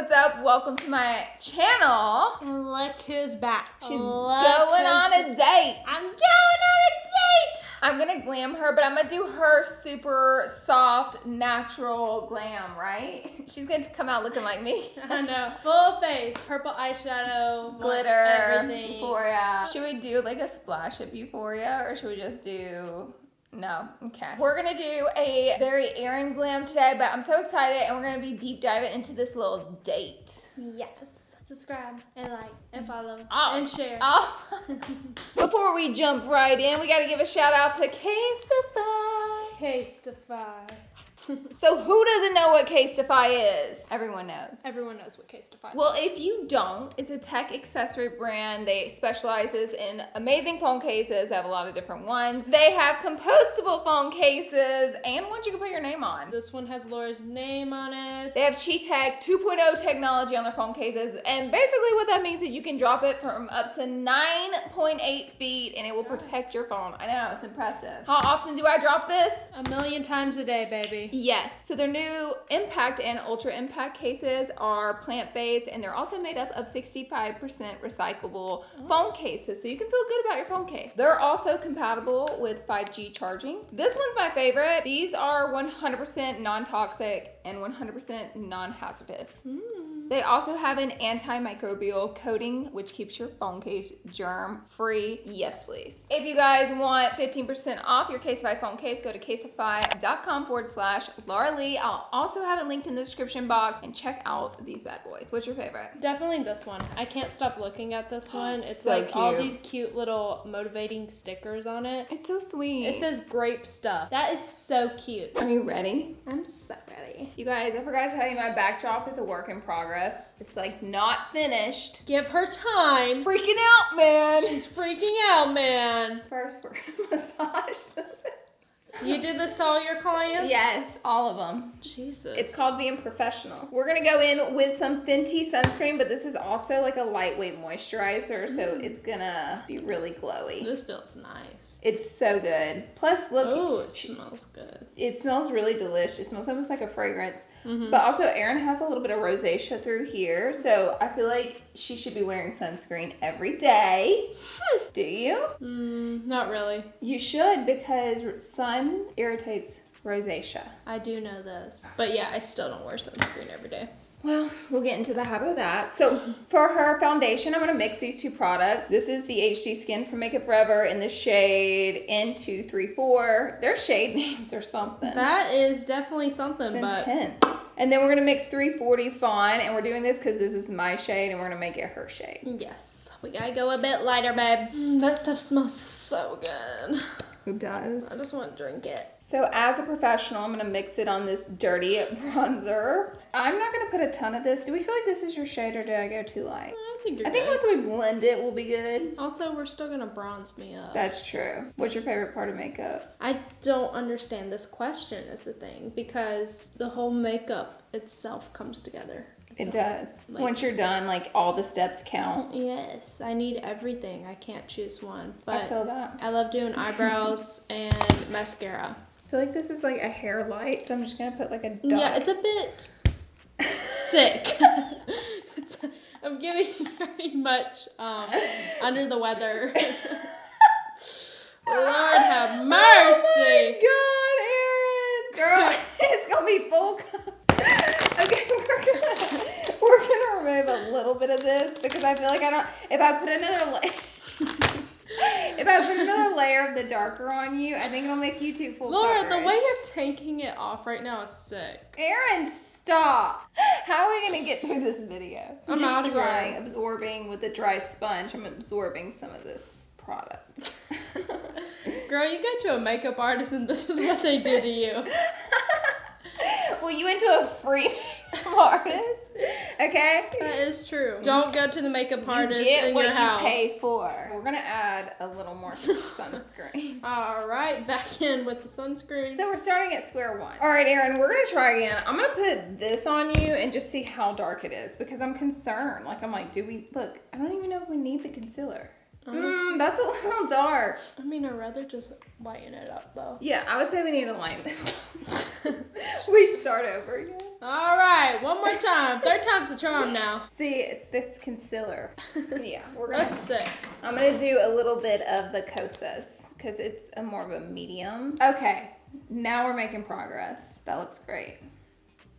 what's up? Welcome to my channel. And look who's back. She's going on a date. I'm going on a date. I'm gonna glam her, but I'm gonna do her super soft, natural glam, right? She's going to come out looking like me. I know. Full face, purple eyeshadow, glitter, everything. Euphoria. Should we do like a splash of Euphoria, or should we just do... No, okay. We're gonna do a very Eryn glam today, but I'm so excited, and we're gonna be deep diving into this little date. Yes. Subscribe and like and follow and share. Before we jump right in, we gotta give a shout out to Casetify. Casetify. So who doesn't know what Casetify is? Everyone knows. Everyone knows what Casetify is. Well, if you don't, it's a tech accessory brand. They specializes in amazing phone cases. They have a lot of different ones. They have compostable phone cases and ones you can put your name on. This one has Laura's name on it. They have Chi-Tech 2.0 technology on their phone cases. And basically what that means is you can drop it from up to 9.8 feet and it will protect your phone. I know, it's impressive. How often do I drop this? 1,000,000 times a day, baby. Yes. So their new impact and ultra impact cases are plant-based, and they're also made up of 65% recyclable phone cases. So you can feel good about your phone case. They're also compatible with 5G charging. This one's my favorite. These are 100% non-toxic and 100% non-hazardous. They also have an antimicrobial coating, which keeps your phone case germ-free. Yes, please. If you guys want 15% off your Casetify phone case, go to casetify.com/LauraLee. I'll also have it linked in the description box, and check out these bad boys. What's your favorite? Definitely this one. I can't stop looking at this one. It's So like cute. all these cute little motivating stickers on it. It's so sweet. It says grape stuff. That is so cute. Are you ready? I'm so ready. You guys, I forgot to tell you, my backdrop is a work in progress. It's like not finished. Give her time. Freaking out, man. She's freaking out, man. First, we're gonna massage them. You did this to all your clients? Yes, all of them. Jesus. It's called being professional. We're gonna go in with some Fenty sunscreen, but this is also like a lightweight moisturizer, so it's gonna be really glowy. This feels nice. It's so good. Plus, look. Oh, it smells good. It smells really delicious. It smells almost like a fragrance. But also, Eryn has a little bit of rosacea through here, so I feel like she should be wearing sunscreen every day. Do you? Not really. You should, because sun irritates rosacea. I do know this. But yeah, I still don't wear sunscreen every day. Well, we'll get into the habit of that. So for her foundation, I'm going to mix these two products. This is the HD Skin from Makeup Forever in the shade N234. Their shade names are something. That is definitely something, It's but intense. And then we're going to mix 340 Fawn, and we're doing this because this is my shade, and we're going to make it her shade. yes, we gotta go a bit lighter, babe. That stuff smells so good. It does. I just want to drink it. So as a professional, I'm going to mix it on this dirty bronzer. I'm not going to put a ton of this. Do we feel like this is your shade, or did I go too light? I think you're I think good. once we blend it, we'll be good. Also, we're still gonna bronze me up. That's true. What's your favorite part of makeup? I don't understand this question is the thing, because the whole makeup itself comes together. It does. Like- Once you're done, like, all the steps count. Yes, I need everything. I can't choose one. But I feel that. I love doing eyebrows and mascara. I feel like this is like a hair light, so I'm just gonna put like a dot. Yeah, it's a bit sick. I'm getting very much under the weather. Lord have mercy. Oh my God, Eryn! Girl, it's gonna be full. Okay, we're gonna remove a little bit of this because I feel like if I put another layer of the darker on you, I think it'll make you too full Laura, coverage. the way you're taking it off right now is sick. Eryn, stop. How are we gonna get through this video? I'm just outta drying, here. absorbing with a dry sponge. I'm absorbing some of this product. Girl, you go to a makeup artist and this is what they do to you. Well, you went to a free makeup artist, okay? That is true. Don't go to the makeup artist You get in what your house. you pay for. We're gonna add a little more sunscreen. All right, back in with the sunscreen. So we're starting at square one. All right, Eryn, we're gonna try again. I'm gonna put this on you and just see how dark it is because I'm concerned. Like, I'm like, look, I don't even know if we need the concealer. That's a little dark. I mean, I'd rather just lighten it up, though. Yeah, I would say we need to lighten this. We start over again. All right, one more time. Third time's the charm now. See, it's this concealer. Yeah, we're gonna. That's sick. I'm gonna do a little bit of the Kosas because it's a more of a medium. Okay, now we're making progress. That looks great.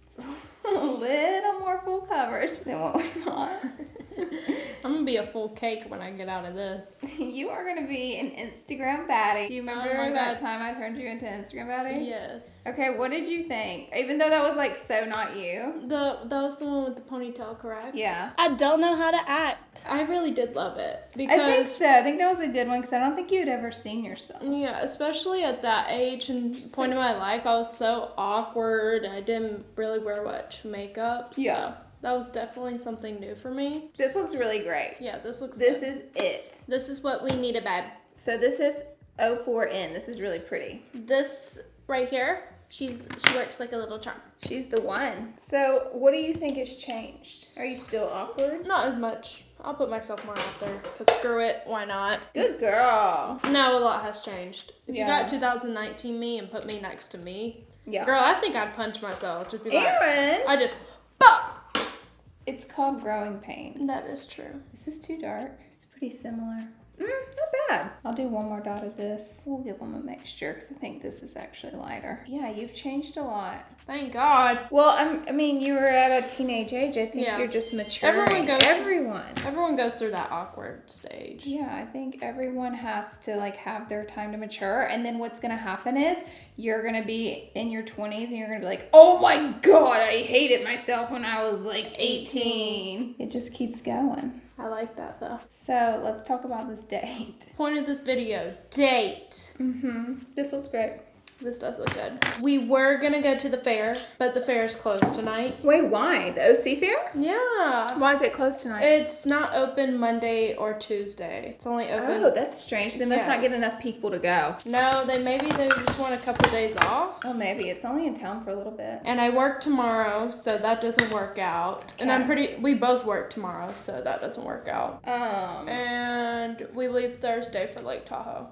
It's a little more full coverage than what we thought. I'm gonna be a full cake when I get out of this. You are gonna be an Instagram baddie. Do you remember Oh my that God. time I turned you into Instagram baddie? Yes. Okay, what did you think? Even though that was like so not you. That was the one with the ponytail, correct? Yeah. I don't know how to act. I really did love it because I think so. I think that was a good one because I don't think you had ever seen yourself. yeah, especially at that age and point in my life, I was so awkward. I didn't really wear much makeup. So Yeah. that was definitely something new for me. This looks really great. Yeah, this looks This good. is it. This is what we need, babe. So this is 04N. This is really pretty. This right here, she works like a little charm. She's the one. So what do you think has changed? Are you still awkward? Not as much. I'll put myself more out there because screw it, why not? Good girl. No, a lot has changed. If Yeah. you got 2019 me and put me next to me, Yeah. girl, I think I'd punch myself. Just be like, Eryn. I just, It's called growing pains. that is true. Is this too dark? It's pretty similar. Not bad. I'll do one more dot of this. We'll give them a mixture because I think this is actually lighter. Yeah, you've changed a lot. Thank God. Well, I mean, you were at a teenage age. I think Yeah. you're just maturing. Everyone goes through that awkward stage. Yeah, I think everyone has to like have their time to mature. And then what's going to happen is you're going to be in your 20s and you're going to be like, oh my God, I hated myself when I was like 18. It just keeps going. I like that though. So let's talk about this date. Point of this video, date. This looks great. This does look good. We were gonna go to the fair, but the fair is closed tonight. Wait, why? The OC fair? Yeah. Why is it closed tonight? It's not open Monday or Tuesday. It's only open. Oh, that's strange. They must not get Yes. enough people to go. No, maybe they just want a couple days off. Oh, maybe. It's only in town for a little bit. And I work tomorrow, so that doesn't work out. And Okay. we both work tomorrow, so that doesn't work out. And we leave Thursday for Lake Tahoe.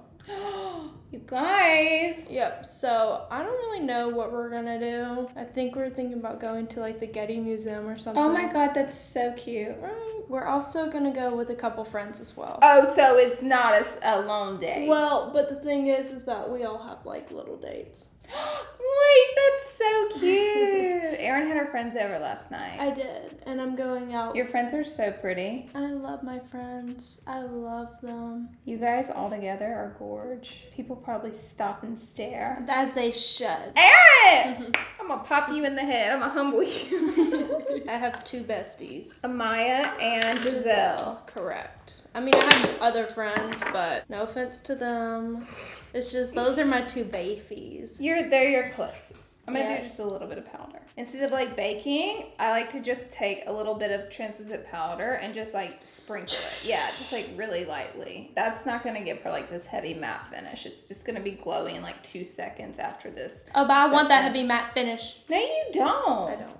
You guys. Yep, so I don't really know what we're gonna do. I think we're thinking about going to like the Getty Museum or something. Oh my God, that's so cute. Right. We're also gonna go with a couple friends as well. Oh, so it's not a lone day. Well, but the thing is that we all have like little dates. Wait, that's so cute. Eryn had her friends over last night. I did, and I'm going out. Your friends are so pretty. I love my friends. I love them. You guys all together are gorge. People probably stop and stare. As they should. Eryn! I'm gonna pop you in the head. I'm gonna humble you. I have two besties. Amaya and Giselle. Correct. I mean, I have other friends, but no offense to them. It's just, those are my two babies. They're your closest. I'm gonna do Yes. just a little bit of powder. Instead of like baking, I like to just take a little bit of translucent powder and just like sprinkle it. Yeah, just like really lightly. That's not gonna give her like this heavy matte finish. It's just gonna be glowing in like 2 seconds after this. Oh, but I want that second. heavy matte finish. No, you don't. I don't.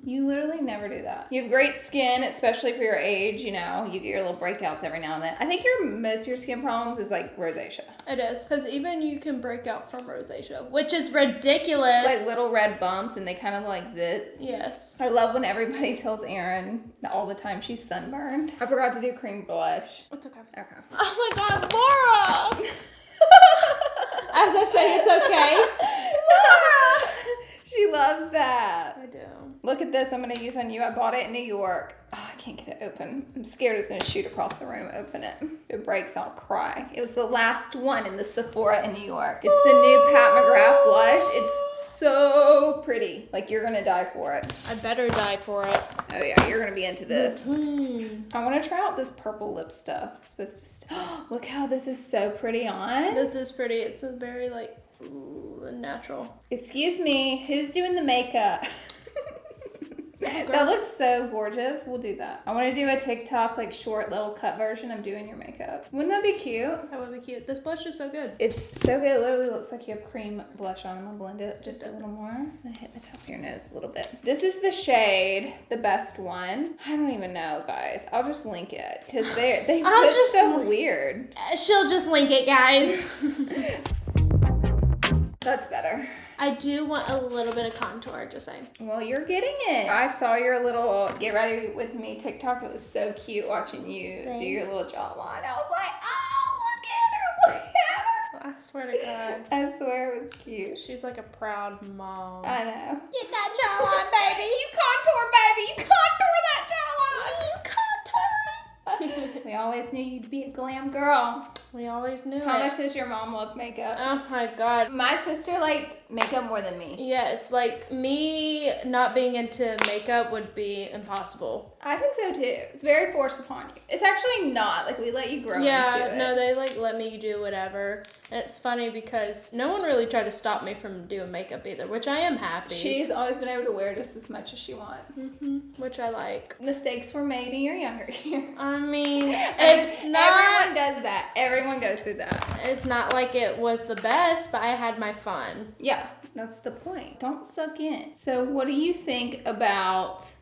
You literally never do that. You have great skin, especially for your age. You know, you get your little breakouts every now and then. I think most of your skin problems is like rosacea. It is. Because even you can break out from rosacea, which is ridiculous. Like little red bumps and they kind of like zits. Yes. I love when everybody tells Eryn that all the time she's sunburned. I forgot to do cream blush. It's okay. Okay. Oh my God, Laura! As I say, it's okay. Laura! She loves that. I do. Look at this I'm going to use on you. I bought it in New York. Oh, I can't get it open. I'm scared it's going to shoot across the room. Open it. If it breaks, I'll cry. It was the last one in the Sephora in New York. It's the new Pat Mcgrath Blush. It's so pretty. Like, you're going to die for it. I better die for it. Oh, yeah. You're going to be into this. Mm. I want to try out this purple lip stuff. It's supposed to... Look how this is so pretty on. This is pretty. It's a very, like, natural. Excuse me. Who's doing the makeup? That looks so gorgeous. We'll do that. I want to do a TikTok, like, short little cut version of doing your makeup. Wouldn't that be cute? That would be cute. This blush is so good. It's so good. It literally looks like you have cream blush on. I'm going to blend it just a little more. I'm going to hit the top of your nose a little bit. This is the shade, the best one. I don't even know, guys. I'll just link it because they look so weird. She'll just link it, guys. That's better. I do want a little bit of contour, just saying. Well, you're getting it. I saw your little get ready with me TikTok. It was so cute watching you do your little jawline. I was like, oh, look at her. I swear to God. I swear it was cute. She's like a proud mom. I know. Get that jawline, baby. You contour, baby. You contour that jawline. You contour it. We always knew you'd be a glam girl. We always knew How much does your mom love makeup? Oh my God. My sister likes makeup more than me. Yes, like me not being into makeup would be impossible. I think so too. It's very forced upon you. It's actually not. Like, we let you grow into it. No, they like let me do whatever. And it's funny because no one really tried to stop me from doing makeup either, which I am happy. She's always been able to wear just as much as she wants. Which I like. Mistakes were made in your younger years. I mean, it's not... Everyone does that. Everyone goes through that. It's not like it was the best, but I had my fun. Yeah, that's the point. Don't suck in. So what do you think about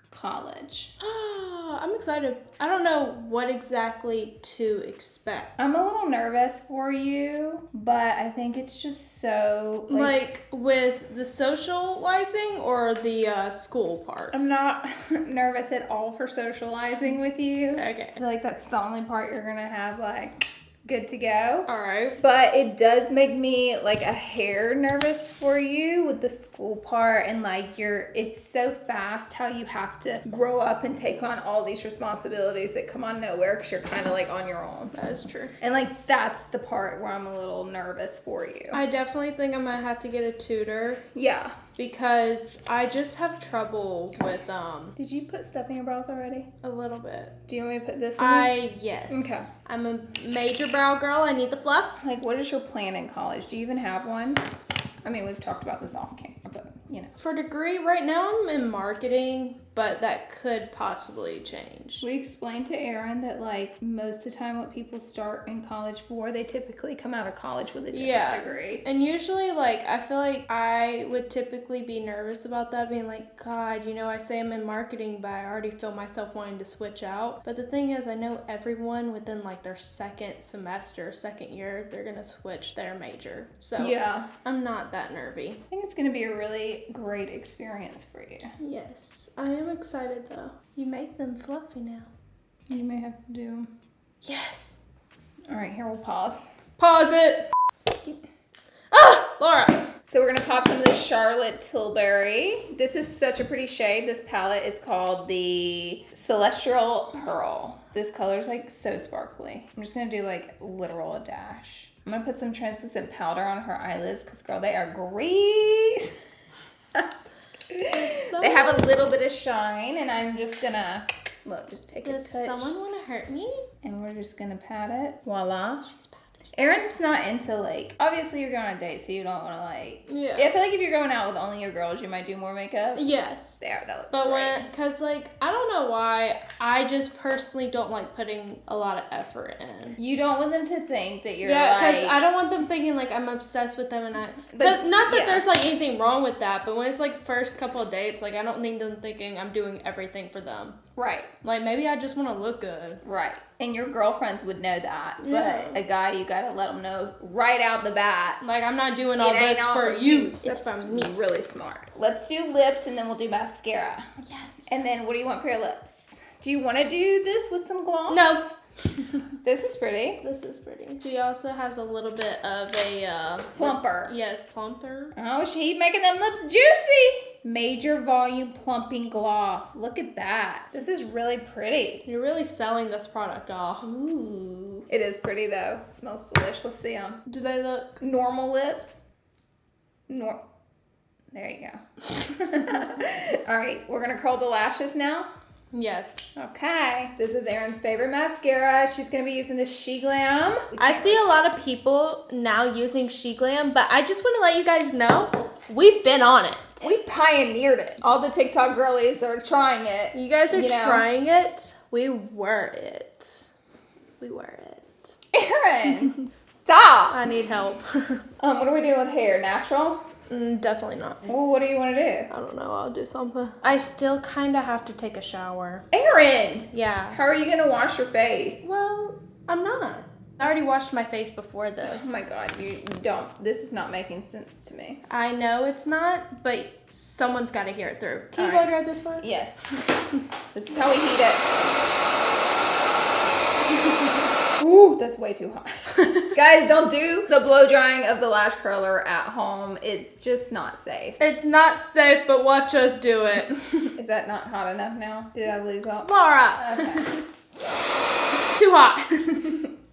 college? I'm excited. I don't know what exactly to expect. I'm a little nervous for you, but I think it's just so... Like with the socializing or the school part? I'm not nervous at all for socializing with you. Okay. I feel like that's the only part you're gonna have, like, good to go. All right. But it does make me like a hair nervous for you with the school part, and like it's so fast how you have to grow up and take on all these responsibilities that come on nowhere because you're kind of like on your own. That is true. And like that's the part where I'm a little nervous for you. I definitely think I might have to get a tutor. Yeah. Because I just have trouble with Did you put stuff in your brows already? a little bit. Do you want me to put this in? Yes. Okay. I'm a major brow girl. I need the fluff. Like, what is your plan in college? Do you even have one? I mean, we've talked about this off camera, but you know. For degree, right now I'm in marketing, but that could possibly change. We explained to Eryn that like most of the time what people start in college for, they typically come out of college with a different degree. And usually like I feel like I would typically be nervous about that, being like, God, you know, I say I'm in marketing, but I already feel myself wanting to switch out. But the thing is, I know everyone within like their second semester, second year, they're gonna switch their major. So yeah, I'm not that nervy. I think it's gonna be a really great experience for you. Yes, I am excited though. You make them fluffy now. You may have to do them. Yes. All right, here we'll pause. Pause it. Ah, Laura. So we're gonna pop some of this Charlotte Tilbury. This is such a pretty shade. This palette is called the Celestial Pearl. This color is like so sparkly. I'm just gonna do like literal a dash. I'm gonna put some translucent powder on her eyelids because girl, they are great. They have a little bit of shine, and I'm just gonna look, just take a touch. Does someone want to hurt me? And we're just gonna pat it. Voila. Erin's not into like, obviously you're going on a date, so you don't want to like. Yeah. I feel like if you're going out with only your girls, you might do more makeup. Yes. There, that looks But great. cause like, I don't know why, I just personally don't like putting a lot of effort in. You don't want them to think that you're Because like. I don't want them thinking like I'm obsessed with them, and But, not that yeah. there's like anything wrong with that, but when it's like the first couple of dates, like I don't need them thinking I'm doing everything for them. Right. Like maybe I just want to look good. Right. And your girlfriends would know that. Yeah. But a guy, you gotta let them know right out the bat. Like I'm not doing all It ain't this all for you. It's That's for me. really smart. Let's do lips, and then we'll do mascara. Yes. And then what do you want for your lips? Do you want to do this with some gloss? No. This is pretty. This is pretty. She also has a little bit of a Plumper. Yes, plumper. Oh, she's making them lips juicy. Major volume plumping gloss. Look at that. This is really pretty. You're really selling this product off. Ooh. It is pretty though. It smells delicious. Let's see them. Do they look? Normal lips. There you go. All right, we're gonna curl the lashes now. Yes. Okay. This is Erin's favorite mascara. She's gonna be using the She Glam. I see a lot of people now using She Glam, but I just want to let you guys know we've been on it. We pioneered it. All the TikTok girlies are trying it. You guys are trying it. We were it. We were it. Eryn, stop. I need help. What are we doing with hair? Natural? Definitely not. Well, what do you want to do? I don't know. I'll do something. I still kind of have to take a shower. Eryn! Yeah. How are you going to wash your face? Well, I'm not. I already washed my face before this. Oh my god, you don't. This is not making sense to me. I know it's not, but someone's got to hear it through. Can you All right. blow dry this one? Yes. This is how we heat it. Ooh, that's way too hot. Guys, don't do the blow drying of the lash curler at home. It's just not safe. It's not safe, but watch us do it. Is that not hot enough now? Did I lose out? Laura! Okay. Too hot.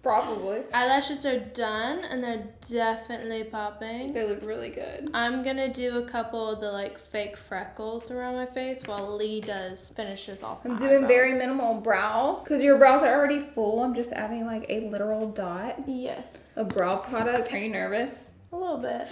Probably. Eyelashes are done, and they're definitely popping. They look really good. I'm gonna do a couple of the like fake freckles around my face while Lee finishes off my I'm doing eyebrows. very minimal brow because your brows are already full. I'm just adding like a literal dot Yes. of brow product. Are you nervous? A little bit.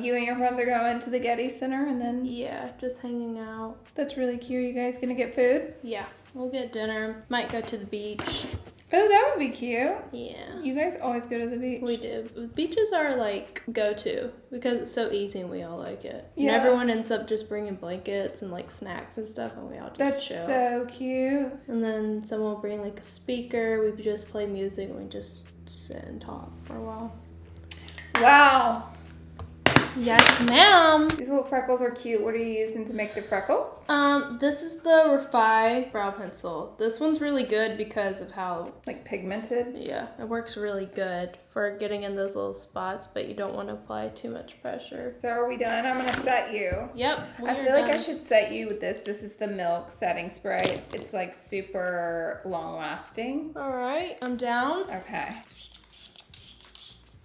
You and your friends are going to the Getty Center and then Yeah, just hanging out. that's really cute. You guys gonna get food? Yeah, we'll get dinner. Might go to the beach. Oh, that would be cute. Yeah. You guys always go to the beach. We do. Beaches are like go-to because it's so easy and we all like it. Yeah. And everyone ends up just bringing blankets and like snacks and stuff, and we all just That's chill. so cute. And then someone will bring like a speaker. We just play music and we just sit and talk for a while. Wow. Yes, ma'am. These little freckles are cute. What are you using to make the freckles? This is the Refi brow pencil. This one's really good because of how, Like pigmented? yeah, it works really good for getting in those little spots, but you don't want to apply too much pressure. So are we done? I'm gonna set you. Yep. I feel like I should set you with this. This is the Milk setting spray. It's like super long lasting. All right, I'm down. Okay.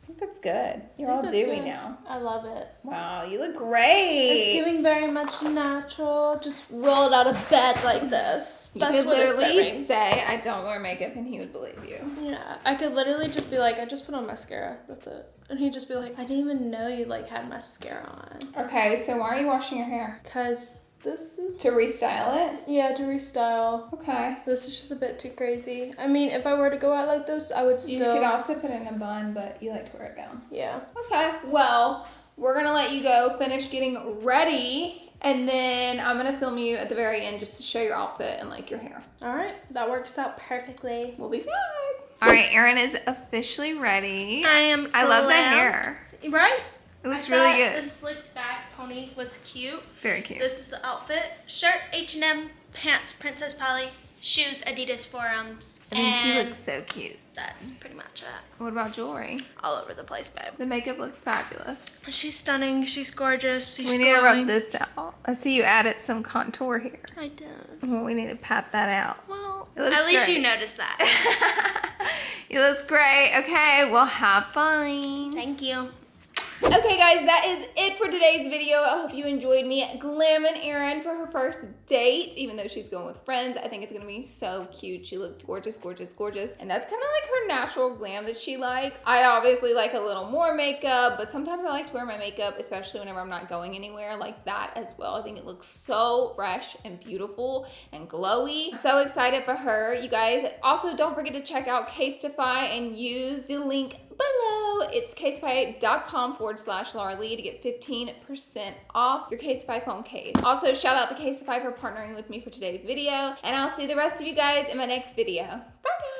I think that's good. You're all That's dewy good. now. I love it. Wow, you look great. It's giving very much natural. Just roll it out of bed like this. You That's could what it's literally serving. say, I don't wear makeup, and he would believe you. Yeah, I could literally just be like, I just put on mascara. That's it. And he'd just be like, I didn't even know you like had mascara on. Okay, so why are you washing your hair? Cause this is To restyle it? yeah, to restyle. Okay. This is just a bit too crazy. I mean, if I were to go out like this, I would You still. could also put it in a bun, but you like to wear it down. Yeah. Okay, well, we're gonna let you go finish getting ready, and then I'm gonna film you at the very end just to show your outfit and like your hair. All right, that works out perfectly. We'll be back. All right, Eryn is officially ready. I am. I love the glam. hair. Right? It looks I really thought good. The slick back pony was cute. Very cute. This is the outfit. Shirt H&M, pants Princess Polly, shoes Adidas Forums, I think and you look so cute. that's pretty much it. What about jewelry? All over the place, babe. The makeup looks fabulous. She's stunning. She's gorgeous. She's We need to glowing. rub this out. I see you added some contour here. I did. Well, we need to pat that out. Well, It looks at least great. you noticed that. You look great. Okay, well, have fun. Thank you. Okay, guys, that is it for today's video. I hope you enjoyed me glamming Eryn for her first date. Even though she's going with friends, I think it's gonna be so cute. She looked gorgeous, gorgeous, gorgeous. And that's kind of like her natural glam that she likes. I obviously like a little more makeup, but sometimes I like to wear my makeup, especially whenever I'm not going anywhere, like that as well. I think it looks so fresh and beautiful and glowy. So excited for her. You guys, also don't forget to check out Casetify and use the link below. It's casetify.com/LauraLee to get 15% off your Casetify phone case. Also, shout out to Casetify for partnering with me for today's video, and I'll see the rest of you guys in my next video. Bye, guys.